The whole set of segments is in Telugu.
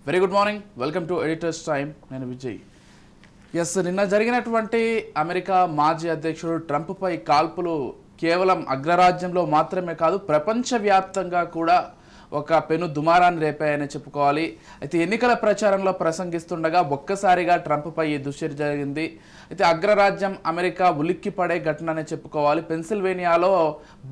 Very good morning, welcome to editors time. నేను విజయ్. నిన్న జరిగినటువంటి అమెరికా మాజీ అధ్యక్షుడు ట్రంప్పై కాల్పులు కేవలం అగ్రరాజ్యంలో మాత్రమే కాదు, ప్రపంచవ్యాప్తంగా కూడా ఒక పెను దుమారాన్ని రేపాయని చెప్పుకోవాలి. అయితే ఎన్నికల ప్రచారంలో ప్రసంగిస్తుండగా ఒక్కసారిగా ట్రంప్పై ఈ దుశ్చర్య జరిగింది. అయితే అగ్రరాజ్యం అమెరికా ఉలిక్కి పడే ఘటన అని చెప్పుకోవాలి. పెన్సిల్వేనియాలో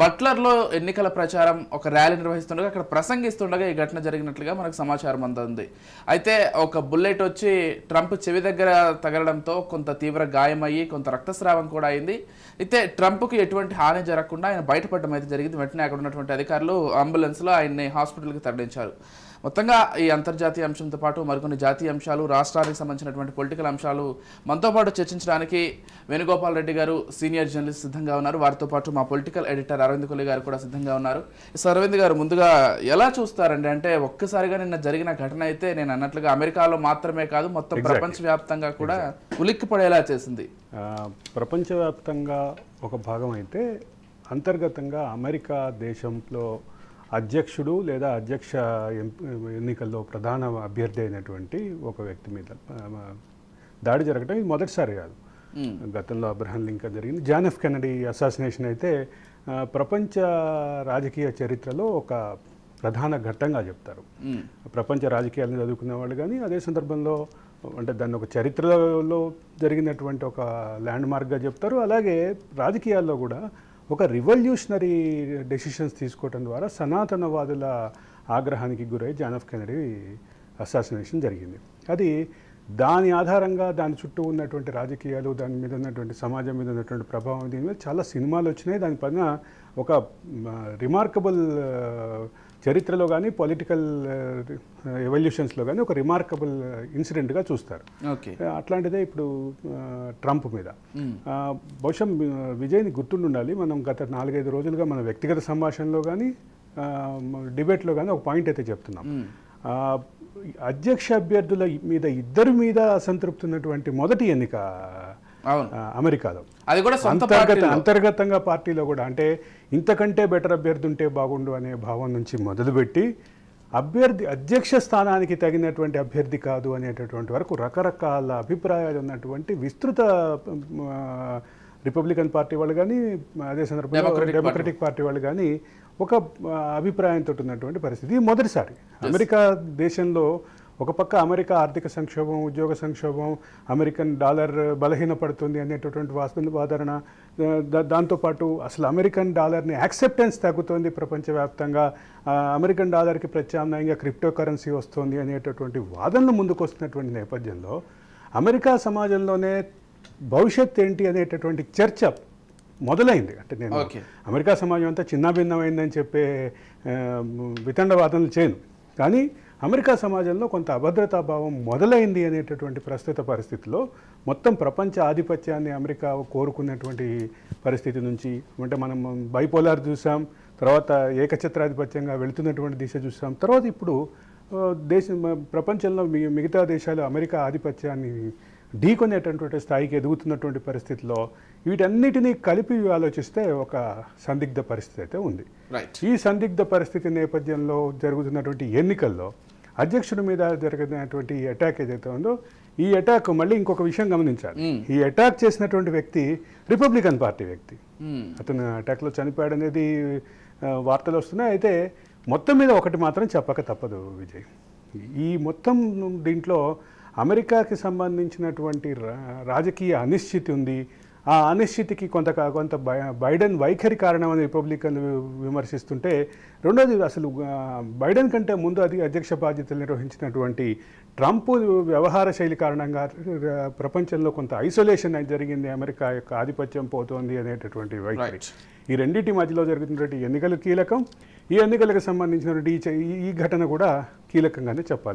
బట్లర్లో ఎన్నికల ప్రచారం ఒక ర్యాలీ నిర్వహిస్తుండగా అక్కడ ప్రసంగిస్తుండగా ఈ ఘటన జరిగినట్లుగా మనకు సమాచారం అందుంది. అయితే ఒక బుల్లెట్ వచ్చి ట్రంప్ చెవి దగ్గర తగలడంతో కొంత తీవ్ర గాయమయ్యి కొంత రక్తస్రావం కూడా అయింది. అయితే ట్రంప్కి ఎటువంటి హాని జరగకుండా ఆయన బయటపడడం అయితే జరిగింది. వెంటనే అక్కడ ఉన్నటువంటి అధికారులు అంబులెన్స్లో ఆయన్ని హాస్పిటల్కి తరలించారు. మొత్తంగా ఈ అంతర్జాతీయ అంశంతో పాటు మరికొన్ని జాతీయ అంశాలు, రాష్ట్రానికి సంబంధించినటువంటి పొలిటికల్ అంశాలు మనతో పాటు చర్చించడానికి వేణుగోపాల్ రెడ్డి గారు సీనియర్ జర్నలిస్ట్ సిద్ధంగా ఉన్నారు. వారితో పాటు మా పొలిటికల్ ఎడిటర్ అరవింద్ కొలి గారు కూడా సిద్ధంగా ఉన్నారు. అరవింద్ గారు, ముందుగా ఎలా చూస్తారండి? అంటే ఒక్కసారిగా నిన్న జరిగిన ఘటన అయితే నేను అన్నట్లుగా అమెరికాలో మాత్రమే కాదు మొత్తం ప్రపంచవ్యాప్తంగా కూడా ఉలిక్కి పడేలా చేసింది. ప్రపంచవ్యాప్తంగా ఒక భాగం అయితే అంతర్గతంగా అమెరికా దేశంలో అధ్యక్షుడు లేదా అధ్యక్ష ఎన్నికల్లో ప్రధాన అభ్యర్థి అయినటువంటి ఒక వ్యక్తి మీద దాడి జరగడం ఇది మొదటిసారి కాదు. గతంలో అబ్రహం లింకన్ జరిగింది. జాన్ ఎఫ్ కెనడీ అసాసినేషన్ అయితే ప్రపంచ రాజకీయ చరిత్రలో ఒక ప్రధాన ఘట్టంగా చెప్తారు. ప్రపంచ రాజకీయాలను చదువుకునే వాళ్ళు కానీ అదే సందర్భంలో అంటే దాన్ని ఒక చరిత్రలో జరిగినటువంటి ఒక ల్యాండ్ మార్క్గా చెప్తారు. అలాగే రాజకీయాల్లో కూడా ఒక రివల్యూషనరీ డెసిషన్స్ తీసుకోవడం ద్వారా సనాతనవాదుల ఆగ్రహానికి గురై జాన్ ఎఫ్ కెనడీ అసాసినేషన్ జరిగింది. అది దాని ఆధారంగా దాని చుట్టూ ఉన్నటువంటి రాజకీయాలు, దాని మీద ఉన్నటువంటి సమాజం మీద ఉన్నటువంటి ప్రభావం, దీని మీద చాలా సినిమాలు వచ్చినాయి. దానిపైన ఒక రిమార్కబుల్ చరిత్రలో కానీ పొలిటికల్ ఎవల్యూషన్స్లో కానీ ఒక రిమార్కబుల్ ఇన్సిడెంట్గా చూస్తారు. అట్లాంటిదే ఇప్పుడు ట్రంప్ మీద. బహుశా విజయ్ని గుర్తుండాలి, మనం గత 4-5 రోజులుగా మన వ్యక్తిగత సంభాషణలో కానీ డిబేట్లో కానీ ఒక పాయింట్ అయితే చెప్తున్నాం. అధ్యక్ష అభ్యర్థుల మీద ఇద్దరి మీద అసంతృప్తి ఉన్నటువంటి మొదటి ఎన్నిక అమెరికాలో, అది కూడా అంతర్గతంగా పార్టీలో కూడా. అంటే ఇంతకంటే బెటర్ అభ్యర్థి ఉంటే బాగుండు అనే భావం నుంచి మొదలుపెట్టి అధ్యక్ష స్థానానికి తగినటువంటి అభ్యర్థి కాదు అనేటటువంటి వరకు రకరకాల అభిప్రాయాలు ఉన్నటువంటి విస్తృత రిపబ్లికన్ పార్టీ వాళ్ళు కానీ అదే సందర్భంలో డెమోక్రటిక్ పార్టీ వాళ్ళు కానీ ఒక అభిప్రాయంతో ఉన్నటువంటి పరిస్థితి. మొదటిసారి అమెరికా దేశంలో ఒక పక్క అమెరికా ఆర్థిక సంక్షోభం, ఉద్యోగ సంక్షోభం, అమెరికన్ డాలర్ బలహీనపడుతుంది అనేటటువంటి వాదన, దాంతోపాటు అసలు అమెరికన్ డాలర్ని యాక్సెప్టెన్స్ తగ్గుతుంది ప్రపంచవ్యాప్తంగా, అమెరికన్ డాలర్కి ప్రత్యామ్నాయంగా క్రిప్టో కరెన్సీ వస్తుంది అనేటటువంటి వాదనలు ముందుకు వస్తున్నటువంటి నేపథ్యంలో అమెరికా సమాజంలోనే భవిష్యత్ ఏంటి అనేటటువంటి చర్చ మొదలైంది. అంటే నేను అమెరికా సమాజం అంతా చిన్నాభిన్నమైందని చెప్పే వితండవాదనలు చేయను, కానీ అమెరికా సమాజంలో కొంత అభద్రతాభావం మొదలైంది అనేటటువంటి ప్రస్తుత పరిస్థితిలో మొత్తం ప్రపంచ ఆధిపత్యాన్ని అమెరికా కోరుకున్నటువంటి పరిస్థితి నుంచి, అంటే మనం బైపోలార్ చూసాం, తర్వాత ఏకఛత్రాధిపత్యంగా వెళుతున్నటువంటి దిశ చూసాం, తర్వాత ఇప్పుడు ప్రపంచంలో మిగతా దేశాలు అమెరికా ఆధిపత్యాన్ని ఢీకొనేటటువంటి స్థాయికి ఎదుగుతున్నటువంటి పరిస్థితిలో వీటన్నిటినీ కలిపి ఆలోచిస్తే ఒక సందిగ్ధ పరిస్థితి అయితే ఉంది. ఈ సందిగ్ధ పరిస్థితి నేపథ్యంలో జరుగుతున్నటువంటి ఎన్నికల్లో అధ్యక్షుడి మీద జరిగినటువంటి ఈ అటాక్ ఏదైతే ఉందో, ఈ అటాక్ మళ్ళీ ఇంకొక విషయం గమనించాలి. ఈ అటాక్ చేసినటువంటి వ్యక్తి రిపబ్లికన్ పార్టీ వ్యక్తి. అతను అటాక్లో చనిపోయాడు అనేది వార్తలు వస్తున్నాయి. అయితే మొత్తం మీద ఒకటి మాత్రం చెప్పక తప్పదు విజయ్, ఈ మొత్తం దీంట్లో అమెరికాకి సంబంధించినటువంటి రాజకీయ అనిశ్చితి ఉంది. ఆ అనిశ్చితికి కొంత బైడెన్ వైఖరి కారణమని రిపబ్లికన్లు విమర్శిస్తుంటే, రెండోది అసలు బైడెన్ కంటే ముందు అధ్యక్ష బాధ్యతలు నిర్వహించినటువంటి ట్రంప్ వ్యవహార శైలి కారణంగా ప్రపంచంలో కొంత ఐసోలేషన్ జరిగింది, అమెరికా యొక్క ఆధిపత్యం పోతోంది అనేటటువంటి వైఖరి. ఈ రెండింటి మధ్యలో జరుగుతున్నటువంటి ఎన్నికలు కీలకం. ఈ ఎన్నికలకు సంబంధించినటువంటి ఈ ఘటన కూడా కీలకంగానే చెప్పాలి.